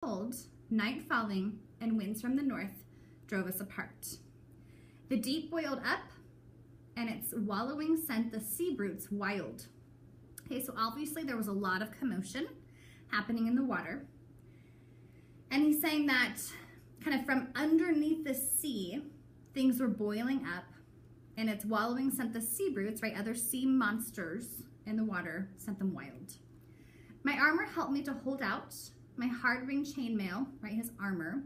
Cold, night falling, and winds from the north drove us apart. The deep boiled up, and its wallowing sent the sea brutes wild. Okay, so obviously there was a lot of commotion happening in the water. And he's saying that kind of from underneath the sea, things were boiling up, and its wallowing sent the sea brutes, right, other sea monsters in the water, sent them wild. My armor helped me to hold out. My hard ring chainmail, right, his armor,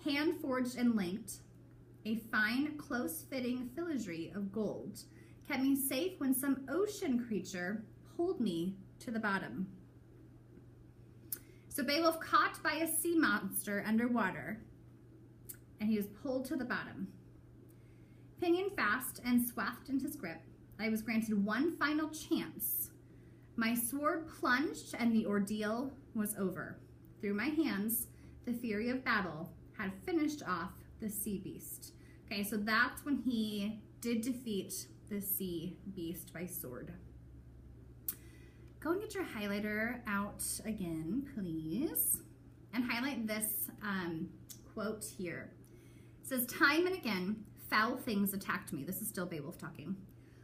hand forged and linked, a fine, close-fitting filigree of gold, kept me safe when some ocean creature pulled me to the bottom. So Beowulf caught by a sea monster underwater, and he was pulled to the bottom. Pinioned fast and swathed in his grip, I was granted one final chance. My sword plunged, and the ordeal was over. Through my hands, the fury of battle had finished off the sea beast. Okay, so that's when he did defeat the sea beast by sword. Go and get your highlighter out again, please, and highlight this quote here. It says, time and again, foul things attacked me. This is still Beowulf talking.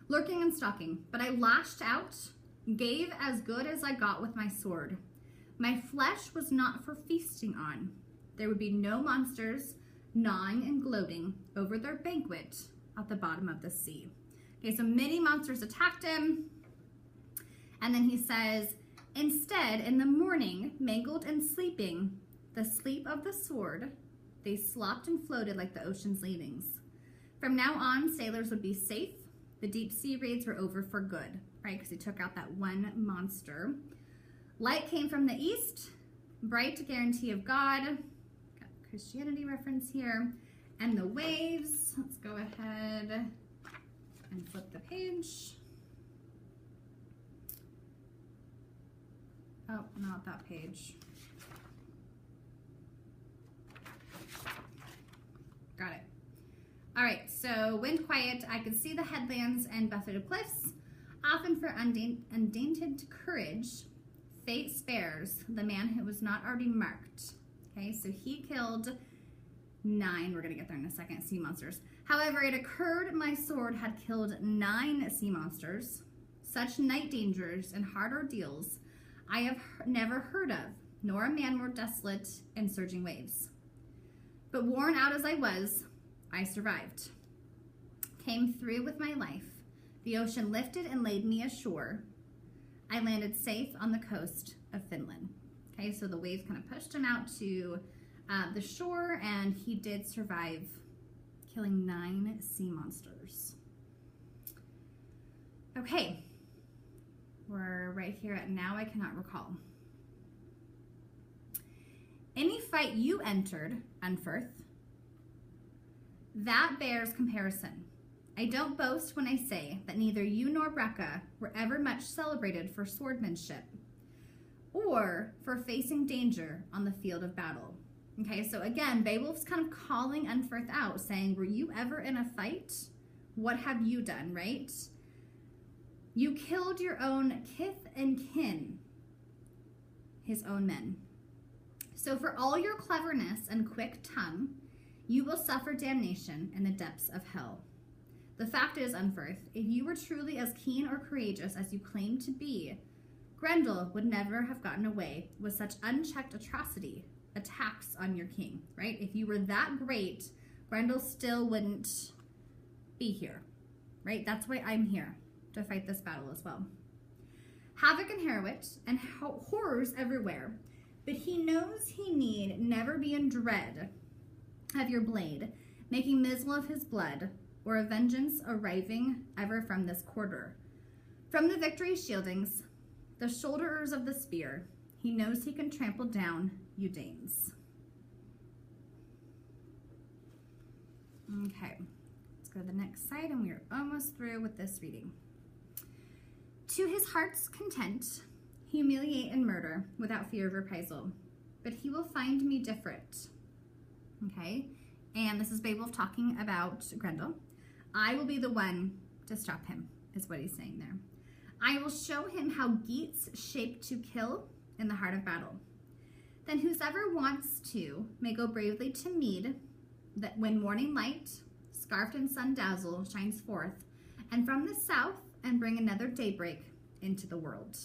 Lurking and stalking, but I lashed out, gave as good as I got with my sword. My flesh was not for feasting on. There would be no monsters gnawing and gloating over their banquet at the bottom of the sea. Okay, so many monsters attacked him. And then he says, instead, in the morning, mangled and sleeping, the sleep of the sword, they slopped and floated like the ocean's leavings. From now on, sailors would be safe. The deep sea raids were over for good, right? Because he took out that one monster. Light came from the east, bright guarantee of God. Got Christianity reference here. And the waves, let's go ahead and flip the page. Oh, not that page. Got it. All right, so wind quiet, I could see the headlands and buffeted cliffs. Often for undaunted courage, fate spares the man who was not already marked. Okay, so he killed 9, we're gonna get there in a second, sea monsters. However, it occurred my sword had killed 9 sea monsters. Such night dangers and hard ordeals I have never heard of, nor a man more desolate in surging waves. But worn out as I was, I survived. Came through with my life. The ocean lifted and laid me ashore. I landed safe on the coast of Finland. Okay, so the waves kind of pushed him out to the shore, and he did survive, killing 9 sea monsters. Okay. We're right here at now I cannot recall. Any fight you entered, Unferth, that bears comparison. I don't boast when I say that neither you nor Brecca were ever much celebrated for swordsmanship or for facing danger on the field of battle. Okay, so again, Beowulf's kind of calling Unferth out, saying, were you ever in a fight? What have you done, right? You killed your own kith and kin, his own men. So for all your cleverness and quick tongue, you will suffer damnation in the depths of hell. The fact is, Unferth, if you were truly as keen or courageous as you claim to be, Grendel would never have gotten away with such unchecked atrocity, attacks on your king, right? If you were that great, Grendel still wouldn't be here, right? That's why I'm here, to fight this battle as well. Havoc in Harrowit and horrors everywhere, but he knows he need never be in dread of your blade, making mizzle of his blood, or a vengeance arriving ever from this quarter. From the victory's shieldings, the shoulderers of the spear, he knows he can trample down you Danes. Okay, let's go to the next side, and we are almost through with this reading. To his heart's content, humiliate and murder without fear of reprisal, but he will find me different. Okay, and this is Beowulf talking about Grendel. I will be the one to stop him, is what he's saying there. I will show him how Geats shape to kill in the heart of battle. Then whosoever wants to may go bravely to mead, that when morning light, scarfed in sun dazzle, shines forth, and from the south, and bring another daybreak into the world.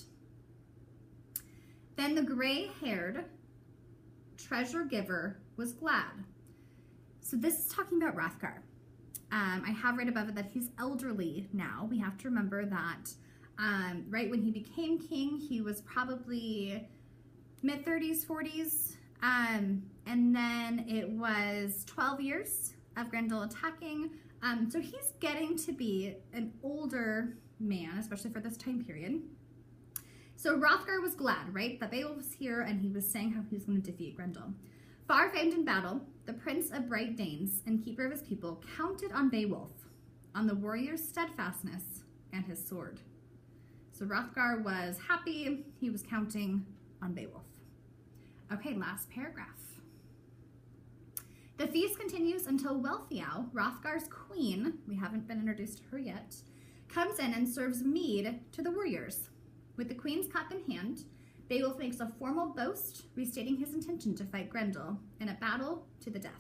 Then the gray-haired treasure giver was glad. So this is talking about Hrothgar. I have right above it that he's elderly now. We have to remember that right when he became king, he was probably mid-30s, 40s. And then it was 12 years of Grendel attacking. So he's getting to be an older man, especially for this time period. So Hrothgar was glad, right, that Beowulf was here and he was saying how he was going to defeat Grendel. Far famed in battle, the prince of bright Danes and keeper of his people counted on Beowulf, on the warrior's steadfastness and his sword. So Hrothgar was happy, he was counting on Beowulf. Okay, last paragraph. The feast continues until Wealhtheow, Hrothgar's queen, we haven't been introduced to her yet, comes in and serves mead to the warriors. With the queen's cup in hand, Beowulf makes a formal boast, restating his intention to fight Grendel in a battle to the death.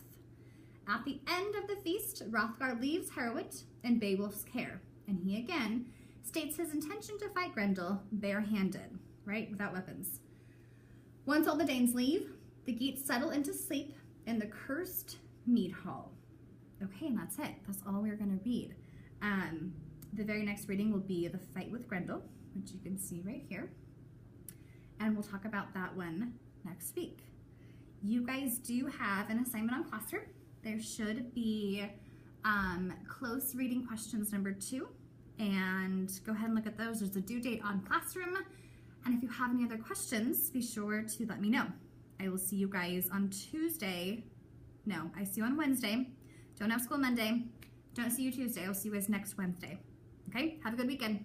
At the end of the feast, Hrothgar leaves Harrowit in Beowulf's care, and he again states his intention to fight Grendel barehanded, right, without weapons. Once all the Danes leave, the Geats settle into sleep in the cursed mead hall. Okay, and that's it. That's all we're going to read. The very next reading will be the fight with Grendel, which you can see right here. And we'll talk about that one next week. You guys do have an assignment on Classroom. There should be close reading questions number 2. And go ahead and look at those. There's a due date on Classroom. And if you have any other questions, be sure to let me know. I will see you guys on Tuesday. No, I see you on Wednesday. Don't have school Monday. Don't see you Tuesday. I'll see you guys next Wednesday. Okay? Have a good weekend.